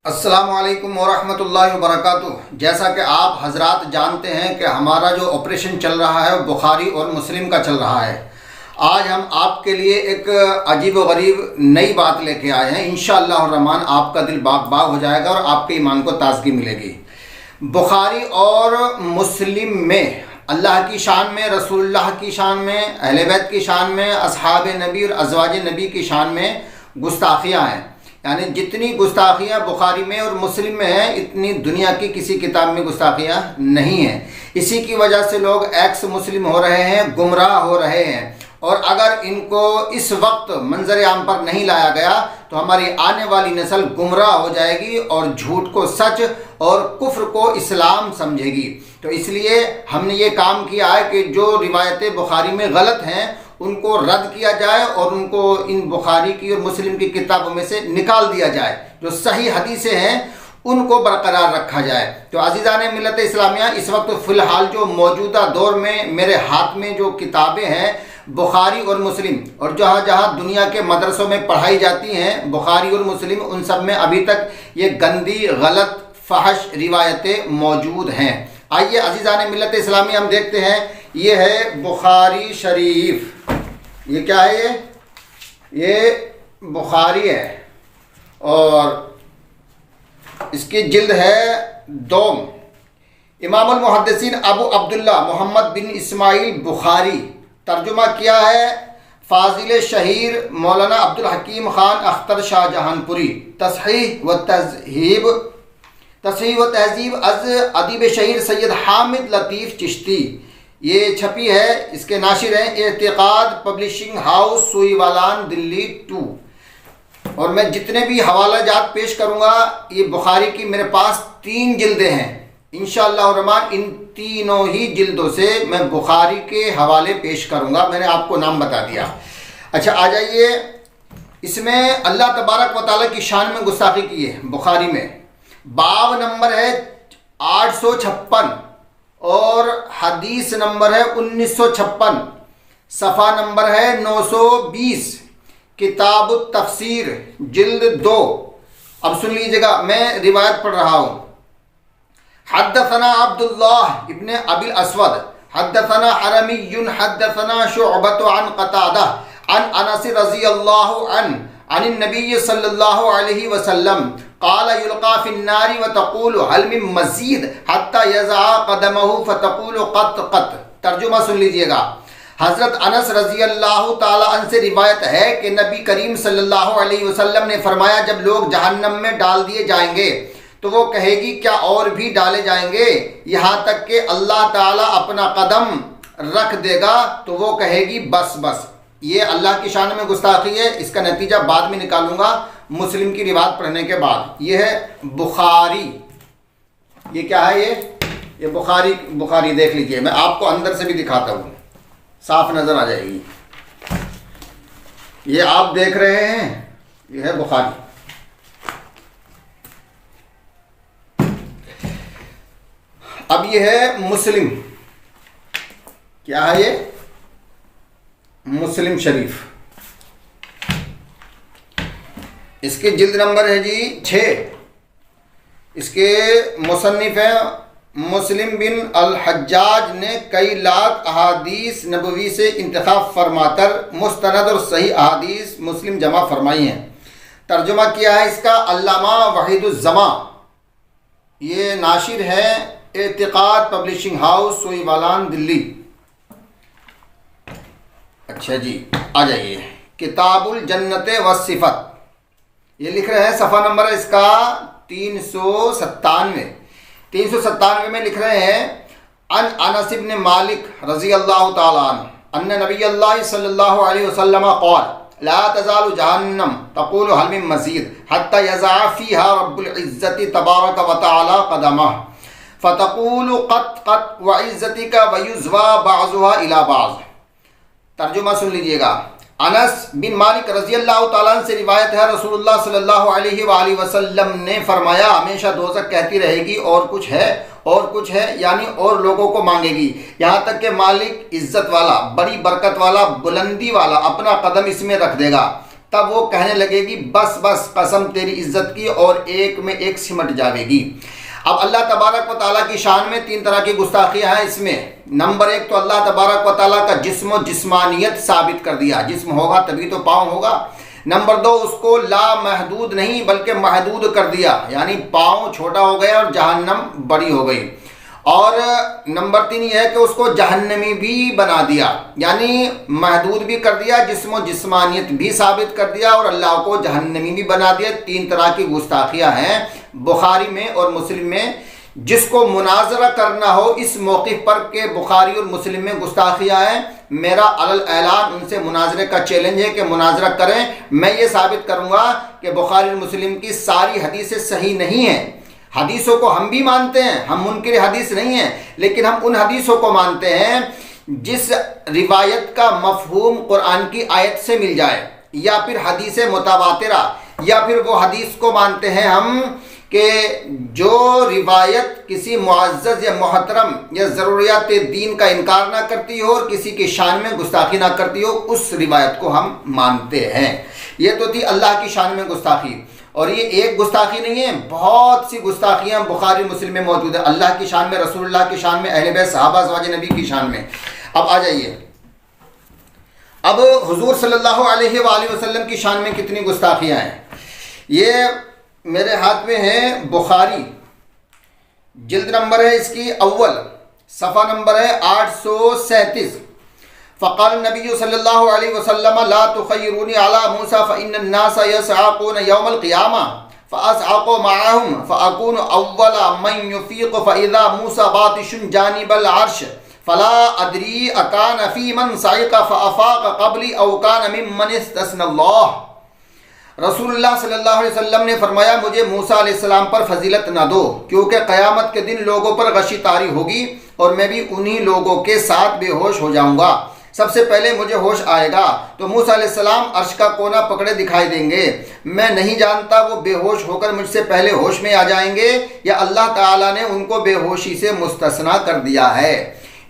अस्सलामु अलैकुम वरहमतुल्लाहि वबरकातुह। जैसा कि आप हजरात जानते हैं कि हमारा जो ऑपरेशन चल रहा है वो बुखारी और मुस्लिम का चल रहा है। आज हम आपके लिए एक अजीब व गरीब नई बात लेके आए हैं। इंशाअल्लाह रहमान आपका दिल बाग बाग हो जाएगा और आपके ईमान को ताजगी मिलेगी। बुखारी और मुस्लिम में अल्लाह की शान में, रसूलुल्लाह की शान में, अहले बैत की शान में, असहाब नबी और अज़वाज नबी की शान में गुस्ताखियाँ हैं। यानी जितनी गुस्ताखियाँ बुखारी में और मुस्लिम में हैं, इतनी दुनिया की किसी किताब में गुस्ताखियाँ नहीं हैं। इसी की वजह से लोग एक्स मुस्लिम हो रहे हैं, गुमराह हो रहे हैं। और अगर इनको इस वक्त मंजर आम पर नहीं लाया गया तो हमारी आने वाली नस्ल गुमराह हो जाएगी और झूठ को सच और कुफ्र को इस्लाम समझेगी। तो इसलिए हमने ये काम किया है कि जो रिवायतें बुखारी में गलत हैं उनको रद्द किया जाए और उनको इन बुखारी की और मुस्लिम की किताबों में से निकाल दिया जाए। जो सही हदीसें हैं उनको बरकरार रखा जाए। तो अज़ीज़ान मिल्लत इस्लामिया, इस वक्त फ़िलहाल जो मौजूदा दौर में मेरे हाथ में जो किताबें हैं बुखारी और मुस्लिम, और जहाँ जहाँ दुनिया के मदरसों में पढ़ाई जाती हैं बुखारी और मुस्लिम, उन सब में अभी तक ये गंदी गलत फहश रिवायतें मौजूद हैं। आइए अज़ीज़ान मिल्लत इस्लामी, हम देखते हैं। ये है बुखारी शरीफ। ये क्या है? ये बुखारी है और इसकी जिल्द है दोम। इमामुल मुहद्दिसीन अबू अब्दुल्ला मोहम्मद बिन इस्माइल बुखारी। तर्जुमा किया है फाजिल शहीर मौलाना अब्दुल हकीम खान अख्तर शाहजहानपुरी। तस्हीह व तहज़ीब अज़ अदीब शहीर सैयद हामिद लतीफ़ चिश्ती। ये छपी है, इसके नाशिर हैं एतिक़ाद पब्लिशिंग हाउस, सुईवालान, दिल्ली 2। और मैं जितने भी हवाला जात पेश करूँगा, ये बुखारी की मेरे पास 3 जिल्दें हैं। इंशाअल्लाह रहमान इन तीनों ही जिल्दों से मैं बुखारी के हवाले पेश करूँगा। मैंने आपको नाम बता दिया। अच्छा, आ जाइए। इसमें अल्लाह तबारक व तआला की शान में गुस्ताखी की है बुखारी में। बाब नंबर है 856 और हदीस नंबर है 1956। सफ़ा नंबर है 920। किताब तफसीर जिल्द 2। अब सुन लीजिएगा, मैं रिवायत पढ़ रहा हूँ। हद्दसना अब्दुल्लाह इब्न अबिल अस्वद हद्दसना हरमियुन हद्दसना शुअबत अन क़तादा अन अनस रज़ियल्लाहु अन नबी सल्लल्लाहु अलैहि वसल्लम क़ाल युल्क़ा फ़िन्नारि व तक़ूलु हल मिन मज़ीद हत्ता यज़अ क़दमहु फ़तक़ूलु क़त क़त। तर्जुमा सुन लीजिएगा। हज़रत अनस रज़ियल्लाहु ताला अन से रिवायत है कि नबी करीम सल्लल्लाहु अलैहि वसल्लम ने फरमाया, जब लोग जहन्नम में डाल दिए जाएंगे तो वो कहेगी, क्या और भी डाले जाएंगे? यहाँ तक कि अल्लाह ताला अपना कदम रख देगा तो वो कहेगी बस बस। ये अल्लाह की शान में गुस्ताखी है। इसका नतीजा बाद में निकालूंगा मुस्लिम की रिवायत पढ़ने के बाद। ये है बुखारी। ये क्या है? ये बुखारी देख लीजिए। मैं आपको अंदर से भी दिखाता हूँ, साफ नज़र आ जाएगी। ये आप देख रहे हैं, ये है बुखारी। अब ये है मुस्लिम। क्या है ये? मुस्लिम शरीफ। इसके जिल्द नंबर है जी 6। इसके मुसन्निफ है मुस्लिम बिन अल हज्जाज ने कई लाख अहादीस नबवी से इंतखाब फरमाकर मुस्तनद और सही अहादीस मुस्लिम जमा फरमाई हैं। तर्जुमा किया है इसका अल्लामा वहीदुज़्ज़मा। ये नाशिर है एतिक़ाद पब्लिशिंग हाउस, सुईवालान, दिल्ली। अच्छा जी, आ जाइए। किताबुल जन्नत व सिफ़त। ये लिख रहे हैं, सफ़ा नंबर है इसका 397। 397 में लिख रहे हैं अन अनस इब्न मालिक रज़ियल्लाहु ताला अन्ना नबी अल्लाह सल्लल्लाहु अलैहि वसल्लम क़ाल ला तज़ालु जहन्नम तक़ूलु हल मिन मज़ीद हत्ता यज़अ फ़ीहा रब्बुल इज़्ज़ति तबारक व तआला क़दमह फ़तक़ूलु क़त क़त व इज़्ज़तिका व युज़वा बाज़ुहा इला बाज़। तर्जुमा सुन लीजिएगा। अनस बिन मालिक रज़ियल्लाहु ताला अन्हु से रिवायत है, रसूलुल्लाह सल्लल्लाहु अलैहि वसल्लम ने फरमाया, हमेशा दोज़ख कहती रहेगी और कुछ है और कुछ है, यानी और लोगों को मांगेगी, यहाँ तक कि मालिक इज्जत वाला, बड़ी बरकत वाला, बुलंदी वाला अपना कदम इसमें रख देगा। तब वो कहने लगेगी बस बस कसम तेरी इज्जत की, और एक में एक सिमट जाएगी। अब अल्लाह तबारक व ताला की शान में 3 तरह की गुस्ताखियाँ हैं इसमें। नंबर 1 तो अल्लाह तबारक व ताला का जिस्म जिस्मानियत साबित कर दिया, जिस्म होगा तभी तो पाँव होगा। नंबर 2 उसको लामहदूद नहीं बल्कि महदूद कर दिया, यानी पाँव छोटा हो गया और जहन्नम बड़ी हो गई। और नंबर 3 यह है कि उसको जहन्नमी भी बना दिया, यानी महदूद भी कर दिया, जिस्म जिस्मानियत भी साबित कर दिया और अल्लाह को जहन्नमी भी बना दिया। 3 तरह की गुस्ताखियाँ हैं बुखारी में और मुस्लिम में। जिसको मुनाजरा करना हो इस मौक़िफ़ पर के बुखारी और मुस्लिम में गुस्ताखियाँ हैं, मेरा अलल ऐलान उनसे मुनाजरे का चैलेंज है कि मुनाजरा करें। मैं ये साबित करूँगा कि बुखारी और मुस्लिम की सारी हदीसें सही नहीं हैं। हदीसों को हम भी मानते हैं, हम मुनकिर हदीस नहीं हैं, लेकिन हम उन हदीसों को मानते हैं जिस रिवायत का मफहूम कुरान की आयत से मिल जाए, या फिर हदीस मुतवातिरा, या फिर वो हदीस को मानते हैं हम कि जो रिवायत किसी मुअज़्ज़ज़ या मोहतरम या ज़रूरियात दीन का इनकार ना करती हो और किसी की शान में गुस्ताखी ना करती हो, उस रिवायत को हम मानते हैं। ये तो थी अल्लाह की शान में गुस्ताखी, और ये एक गुस्ताखी नहीं है, बहुत सी गुस्ताखियाँ बुखारी मुस्लिम में मौजूद है, अल्लाह की शान में, रसूलुल्लाह की शान में, अहले बैत सहाबा ज़वाज नबी की शान में। अब आ जाइए, अब हुजूर सल्लल्लाहु अलैहि वसल्लम की शान में कितनी गुस्ताखियाँ हैं। ये मेरे हाथ में है बुखारी, जिल्द नंबर है इसकी अव्वल, सफ़ा नंबर है 837। फ़क़ाल नबी सल्लल्लाहु अलैहि वसल्लम ला तुख़य्यिरूनी अला मूसा फ़इन्नन्नास यसअक़ून यौमल क़ियामा फ़अस्अक़ु मअहुम फ़अकूनु अव्वला मन युफ़ीक़ु फ़इज़ा मूसा बातिशुन जानिबल अर्श फ़ला अदरी अकान फ़ीमन सइक़ फ़अफ़ाक़ क़ब्ली औ कान मिम्मन इस्तस्नल्लाह। रसूलुल्लाह सल्लल्लाहु अलैहि वसल्लम ने फरमाया, मुझे मूसा अलैहिस्सलाम पर फजीलत न दो, क्योंकि क़यामत के दिन लोगों पर गशी तारी होगी और मैं भी उन्हीं लोगों के साथ बेहोश हो जाऊंगा। सबसे पहले मुझे होश आएगा तो मूसा अलैहिस्सलाम अर्श का कोना पकड़े दिखाई देंगे। मैं नहीं जानता वो बेहोश होकर मुझसे पहले होश में आ जाएंगे या अल्लाह ताला ने उनको बेहोशी से मुस्तस्ना कर दिया है।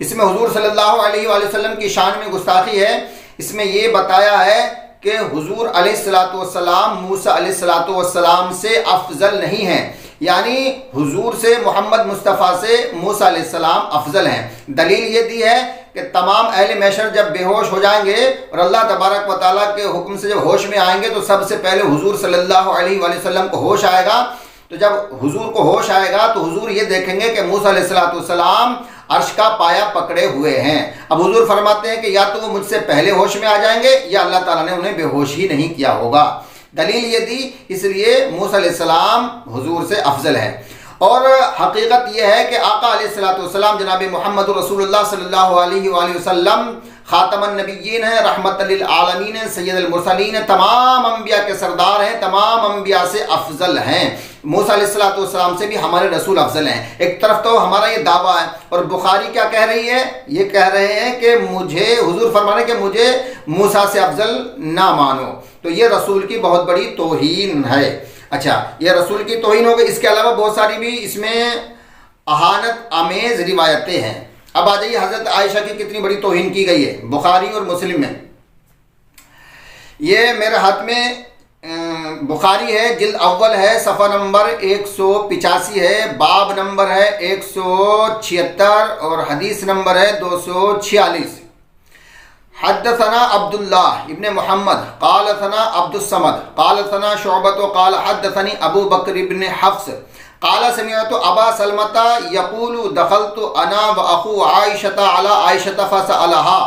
इसमें हुजूर सल्लल्लाहु अलैहि वसल्लम की शान में गुस्ताखी है। इसमें ये बताया है कि हुजूर अलैहिस्सलातु वस्सलाम मूसा अलैहिस्सलातु वस्सलाम से अफजल नहीं हैं, यानी हुजूर से, मोहम्मद मुस्तफ़ा से मूसा अलैहिस्सलाम अफजल हैं। दलील ये दी है कि तमाम अहले महशर जब बेहोश हो जाएंगे और अल्लाह तबारक व तआला के हुक्म से जब होश में आएंगे तो सबसे पहले हुजूर सल्लल्लाहु अलैहि वसल्लम को होश आएगा। तो जब हुजूर को होश आएगा तो हुजूर ये देखेंगे कि मूसा अलैहिस्सलातु वस्सलाम अर्श का पाया पकड़े हुए हैं। अब हुजूर फरमाते हैं कि या तो वो मुझसे पहले होश में आ जाएंगे या अल्लाह ताला ने उन्हें बेहोश ही नहीं किया होगा। दलील ये दी, इसलिए मूसा अलैहिस्सलाम हुजूर से अफजल है। और हकीकत यह है कि आका अलैहिस्सलातु वस्सलाम जनाब मोहम्मद रसूलुल्लाह सल्लल्लाहु अलैहि वसल्लम ख़ातमुन नबिय्यीन हैं, रहमतल लिल आलमीन हैं, सय्यदुल मुरसलीन हैं, तमाम अंबिया के सरदार हैं, तमाम अंबिया से अफजल हैं। मूसा अलैहिस्सलातु वस्सलाम से भी हमारे रसूल अफजल हैं। एक तरफ तो हमारा ये दावा है, और बुखारी क्या कह रही है, ये कह रहे हैं कि मुझे हुजूर फरमाने कि मुझे मूसा से अफजल ना मानो, तो ये रसूल की बहुत बड़ी तौहीन है। अच्छा, ये रसूल की तौहीन हो गई। इसके अलावा बहुत सारी भी इसमें अहानत आमेज रिवायतें हैं। अब आ जाइए, हज़रत आयशा की कितनी बड़ी तौहीन की गई है बुखारी और मुस्लिम में। ये मेरे हाथ में बुखारी है, जिल्द अव्वल है, सफ़ा नंबर 185 है, बाब नंबर है 176 और हदीस नंबर है 246। हद्दसना अब्दुल्लाह इब्न मुहम्मद क़ाल सना अब्दुस्समद क़ाल सना शुअबत क़ाल हद्दसनी अबू बकर इब्न हफ्स क़ाल समिअतु अबा सलमता यक़ूलु दख़लतु अना व अख़ू आइशता अला आइशता फ़सअलहा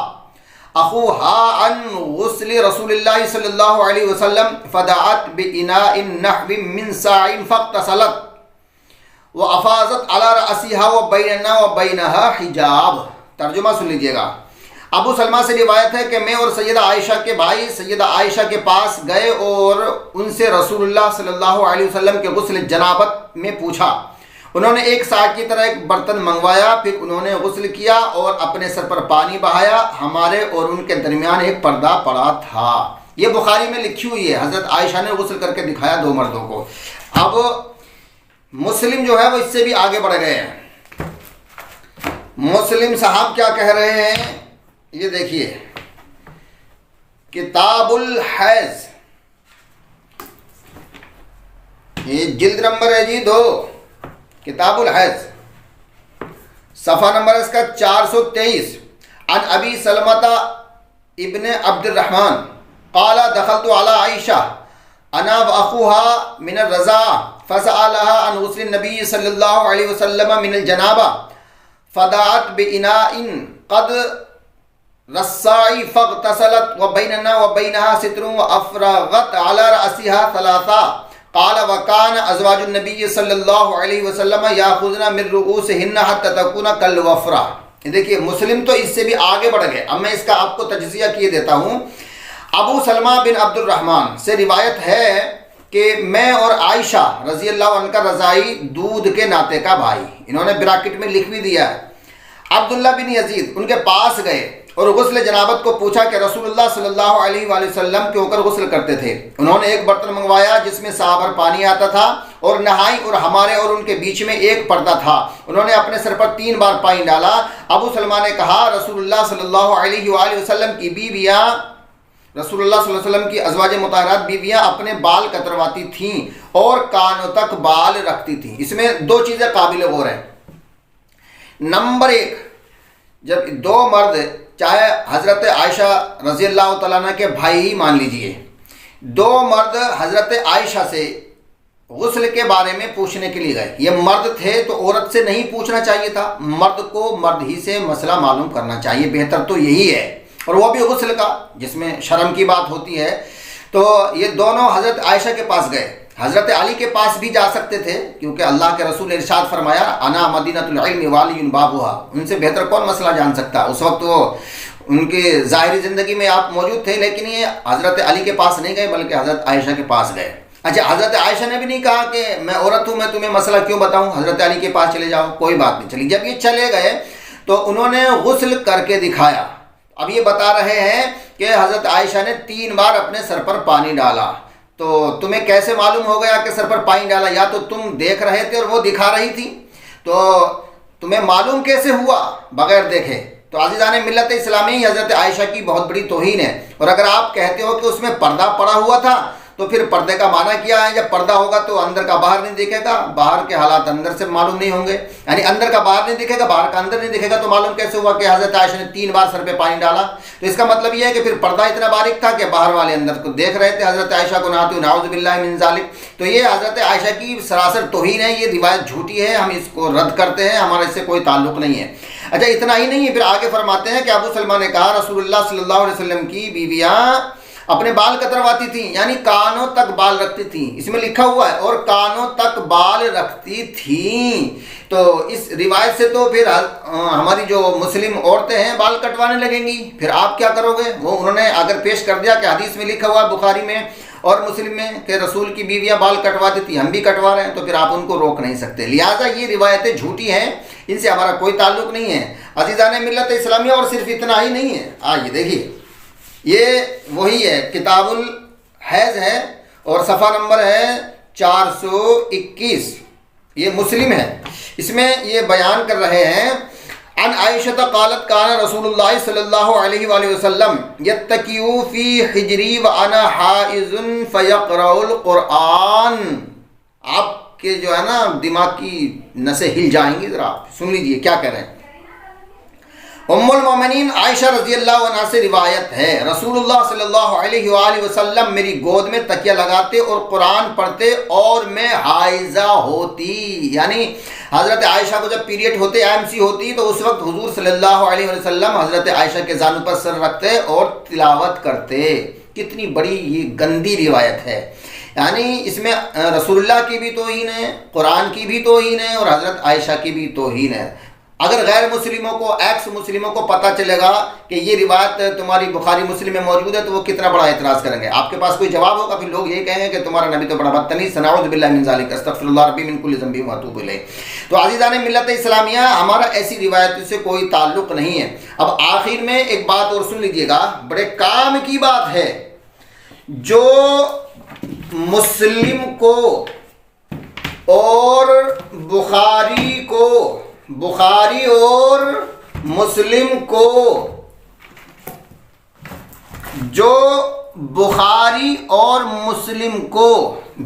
अख़ूहा अन गुस्लि रसूलिल्लाहि सल्लल्लाहु अलैहि वसल्लम फ़दअत बिइनाइन नहविन मिन साइन फ़ग़्तसलत व अफ़ाज़त अला रअसिहा व बैनना व बैनहा हिजाब। तर्जुमा सुन लीजिएगा। अबू सलमा से रिवायत है कि मैं और सैयदा आयशा के भाई सैयदा आयशा के पास गए और उनसे रसूलुल्लाह सल्लल्लाहु अलैहि वसल्लम के गुस्ल जनाबत में पूछा। उन्होंने एक साग की तरह एक बर्तन मंगवाया, फिर उन्होंने गुस्ल किया और अपने सर पर पानी बहाया। हमारे और उनके दरमियान एक पर्दा पड़ा था। ये बुखारी में लिखी हुई है, हज़रत आयशा ने गुस्ल करके दिखाया 2 मर्दों को। अब मुस्लिम जो है वो इससे भी आगे बढ़ गए हैं। मुस्लिम साहब क्या कह रहे हैं, ये देखिए, किताबुल हैज़ ये जिल्द नंबर है जी 2, किताबुल हैज, सफ़ा नंबर इसका 423। अन अबी सलमता इब्न अब्दुर्रहमान क़ाला दखलतु अला आयशा अना व अखूहा मिन रज़ा फसअलहा अन गुस्ल नबी सल्लल्लाहु अलैहि वसल्लम मिन जनाबा फदाअत बिइनाइन क़द रस्साई फ़ग़तसलत व बैनना व बैनहा सित्रुन व अफ़रग़त अला रअसिहा सलासा क़ाल व कान अज़वाजुन नबी सल्लल्लाहु अलैहि वसल्लम याख़ुज़ना मिन रुऊसिहिन्ना हत्ता तकूना कल वफ़रा। देखिए मुस्लिम तो इससे भी आगे बढ़ गए। अब मैं इसका आपको तजज़िया किए देता हूँ। अबू सलमा बिन अब्दुर्रहमान से रिवायत है कि मैं और आयशा रज़ी अल्लाह अन्हा का रज़ाई दूध के नाते का भाई, इन्होंने ब्रैकेट में लिख भी दिया है, अब्दुल्ला बिन यजीद उनके पास गए और गुस्ल जनाबत को पूछा कि रसूलुल्लाह सल्लल्लाहु अलैहि वसल्लम के होकर गुस्ल करते थे। उन्होंने एक बर्तन मंगवाया जिसमें साबर पानी आता था और नहाई और हमारे और उनके बीच में एक पर्दा था। उन्होंने अपने सर पर 3 बार पानी डाला। अबू सलमा ने कहा रसूलुल्लाह सल्लल्लाहु अलैहि वसल्लम की बीवियाँ, रसूलुल्लाह सल्लल्लाहु अलैहि वसल्लम की अज़वाज मुताहरात बीवियाँ अपने बाल कतरवाती थीं और कानों तक बाल रखती थीं। इसमें 2 चीज़ें काबिल गौर हैं। नंबर 1, जब 2 मर्द, चाहे हज़रत आयशा रज़ी अल्लाह तआला अन्हा के भाई ही मान लीजिए, 2 मर्द हज़रत आयशा से गुस्ल के बारे में पूछने के लिए गए। ये मर्द थे तो औरत से नहीं पूछना चाहिए था, मर्द को मर्द ही से मसला मालूम करना चाहिए, बेहतर तो यही है, और वो भी गुस्ल का जिसमें शर्म की बात होती है। तो ये दोनों हज़रत आयशा के पास गए। हज़रत अली के पास भी जा सकते थे क्योंकि अल्लाह के रसूल ने इरशाद फरमाया अना मदीनतुल इल्म वालियुन बाबुहा, उनसे बेहतर कौन मसला जान सकता। उस वक्त वो उनके ज़ाहिरी ज़िंदगी में आप मौजूद थे, लेकिन ये हज़रत अली के पास नहीं गए बल्कि हज़रत आयशा के पास गए। अच्छा, हज़रत आयशा ने भी नहीं कहा कि मैं औरत हूँ, मैं तुम्हें मसला क्यों बताऊँ, हज़रत अली के पास चले जाओ, कोई बात नहीं। चली जब ये चले गए तो उन्होंने गुस्ल करके दिखाया। अब ये बता रहे हैं कि हज़रत आयशा ने 3 बार अपने सर पर पानी डाला। तो तुम्हें कैसे मालूम हो गया कि सर पर पानी डाला? या तो तुम देख रहे थे और वो दिखा रही थी, तो तुम्हें मालूम कैसे हुआ बगैर देखे? तो अज़ीज़ान मिल्लत इस्लामी, हज़रत आयशा की बहुत बड़ी तौहीन है। और अगर आप कहते हो कि उसमें पर्दा पड़ा हुआ था तो फिर पर्दे का माना क्या है? जब पर्दा होगा तो अंदर का बाहर नहीं दिखेगा, बाहर के हालात अंदर से मालूम नहीं होंगे, यानी अंदर का बाहर नहीं दिखेगा, बाहर का अंदर नहीं दिखेगा। तो मालूम कैसे हुआ कि हज़रत आयशा ने 3 बार सर पे पानी डाला? तो इसका मतलब यह है कि फिर पर्दा इतना बारीक था कि बाहर वाले अंदर को देख रहे थे, हज़रत आयशा को नहाते हुए, नाउज़ु बिल्लाहि मिन ज़ालिक। तो ये हज़रत आयशा की सरासर तौहीन है, ये रिवायत झूठी है, हम इसको रद्द करते हैं, हमारा इससे कोई ताल्लुक़ नहीं है। अच्छा, इतना ही नहीं है, फिर आगे फरमाते हैं कि अबू सलमा ने कहा रसूलुल्लाह सल्लल्लाहु अलैहि वसल्लम की बीवियाँ अपने बाल कतरवाती थी, यानी कानों तक बाल रखती थी, इसमें लिखा हुआ है, और कानों तक बाल रखती थी। तो इस रिवायत से तो फिर हमारी जो मुस्लिम औरतें हैं बाल कटवाने लगेंगी, फिर आप क्या करोगे? वो उन्होंने अगर पेश कर दिया कि हदीस में लिखा हुआ बुखारी में और मुस्लिम में कि रसूल की बीवियाँ बाल कटवाती थी, हम भी कटवा रहे हैं, तो फिर आप उनको रोक नहीं सकते। लिहाजा ये रिवायतें झूठी हैं, इनसे हमारा कोई ताल्लुक़ नहीं है। अज़ीज़ान मिल्लत इस्लामिया, और सिर्फ इतना ही नहीं है, आइए देखिए, ये वही है, किताबुल हैज़ है और सफ़ा नंबर है 421, ये मुस्लिम है। इसमें ये बयान कर रहे हैं अन आयशा क़ालत काना रसूलुल्लाह सल्लल्लाहु अलैहि वसल्लम यत्तकिउ फ़ी हिजरी व अना हाइज़ुन फ़यक़रउल क़ुरआन। आपके जो है ना दिमाग की नसें हिल जाएंगी, ज़रा सुन लीजिए क्या कह रहे हैं। उम्मुल मोमिनीन आयशा रज़ी अल्लाह अन्हा से रिवायत है, रसूलुल्लाह सल्लल्लाहु अलैहि वसल्लम मेरी गोद में तकिया लगाते और कुरान पढ़ते और मैं हाइज़ा होती, यानी हज़रत आयशा को जब पीरियड होते, एमसी होती, तो उस वक्त हुजूर सल्लल्लाहु अलैहि वसल्लम हज़रत आयशा के जानू पर सर रखते और तिलावत करते। कितनी बड़ी ये गंदी रिवायत है, यानी इसमें रसूलुल्लाह की भी तौहीन है, कुरान की भी तौहीन है और हज़रत आयशा की भी तौहीन है। अगर गैर मुस्लिमों को, एक्स मुस्लिमों को पता चलेगा कि ये रिवायत तुम्हारी बुखारी मुस्लिम में मौजूद है, तो वो कितना बड़ा एतराज़ करेंगे। आपके पास कोई जवाब होगा, फिर लोग ये कहेंगे कि तुम्हारा नबी तो बड़ा बदतमीज़, नाऊज़ु बिल्लाहि मिन ज़ालिक, अस्तग़फिरुल्लाह रब्बी मिन कुल्लि ज़ंबिन व अतूबु इलैह। तो अज़ीज़ान मिल्लत इस्लामिया, हमारा ऐसी रिवायतों से कोई ताल्लुक़ नहीं है। अब आखिर में एक बात और सुन लीजिएगा, बड़े काम की बात है, जो मुस्लिम को और बुखारी और मुस्लिम को, जो बुखारी और मुस्लिम को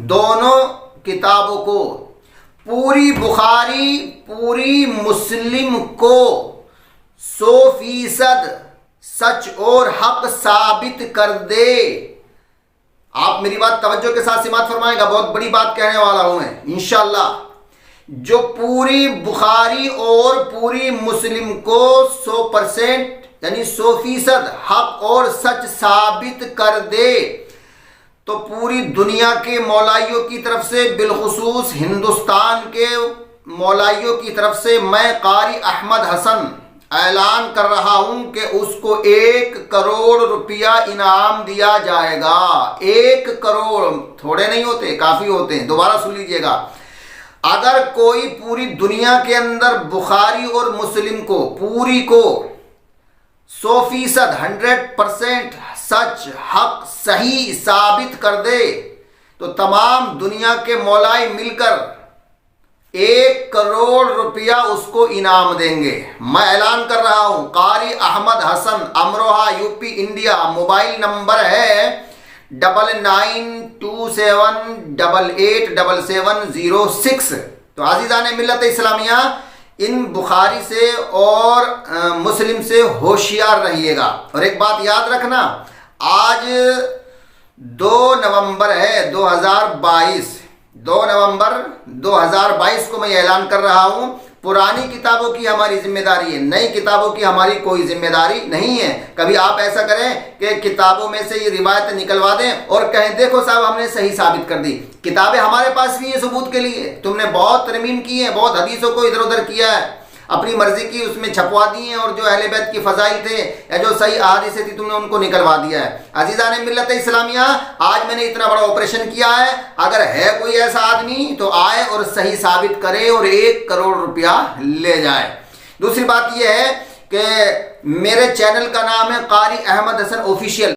दोनों किताबों को, पूरी बुखारी पूरी मुस्लिम को 100% सच और हक साबित कर दे। आप मेरी बात तवज्जो के साथ समाअत फरमाएगा, बहुत बड़ी बात कहने वाला हूं मैं इंशाअल्लाह। जो पूरी बुखारी और पूरी मुस्लिम को 100% यानी 100% हक और सच साबित कर दे, तो पूरी दुनिया के मौलाइयों की तरफ से, बिलखुसूस हिंदुस्तान के मौलाइयों की तरफ से मैं कारी अहमद हसन ऐलान कर रहा हूं कि उसको 1 करोड़ रुपया इनाम दिया जाएगा। 1 करोड़, थोड़े नहीं होते, काफी होते हैं। दोबारा सुन लीजिएगा, अगर कोई पूरी दुनिया के अंदर बुखारी और मुस्लिम को पूरी को 100% 100% सच हक सही साबित कर दे, तो तमाम दुनिया के मौलाई मिलकर 1 करोड़ रुपया उसको इनाम देंगे। मैं ऐलान कर रहा हूं, Qari Ahmad Hasan, Amroha, UP, India. Mobile number है 9927887706। तो आज़ीज़ान मिल्लत इस्लामिया, इन बुखारी से और मुस्लिम से होशियार रहिएगा। और एक बात याद रखना, आज 2 नवंबर है 2022। 2 नवंबर 2022 को मैं ऐलान कर रहा हूं, पुरानी किताबों की हमारी जिम्मेदारी है, नई किताबों की हमारी कोई जिम्मेदारी नहीं है। कभी आप ऐसा करें कि किताबों में से ये रिवायत निकलवा दें और कहें देखो साहब हमने सही साबित कर दी। किताबें हमारे पास भी है सबूत के लिए, तुमने बहुत तरमीम की है, बहुत हदीसों को इधर उधर किया है, अपनी मर्जी की उसमें छपवा दी हैं, और जो अहले बैत की फजाइल थे या जो सही अहादीसें थी तुमने उनको निकलवा दिया है। अजीज़ान मिल्लत इस्लामिया, आज मैंने इतना बड़ा ऑपरेशन किया है, अगर है कोई ऐसा आदमी तो आए और सही साबित करे और 1 करोड़ रुपया ले जाए। दूसरी बात यह है कि मेरे चैनल का नाम है कारी अहमद हसन ऑफिशियल।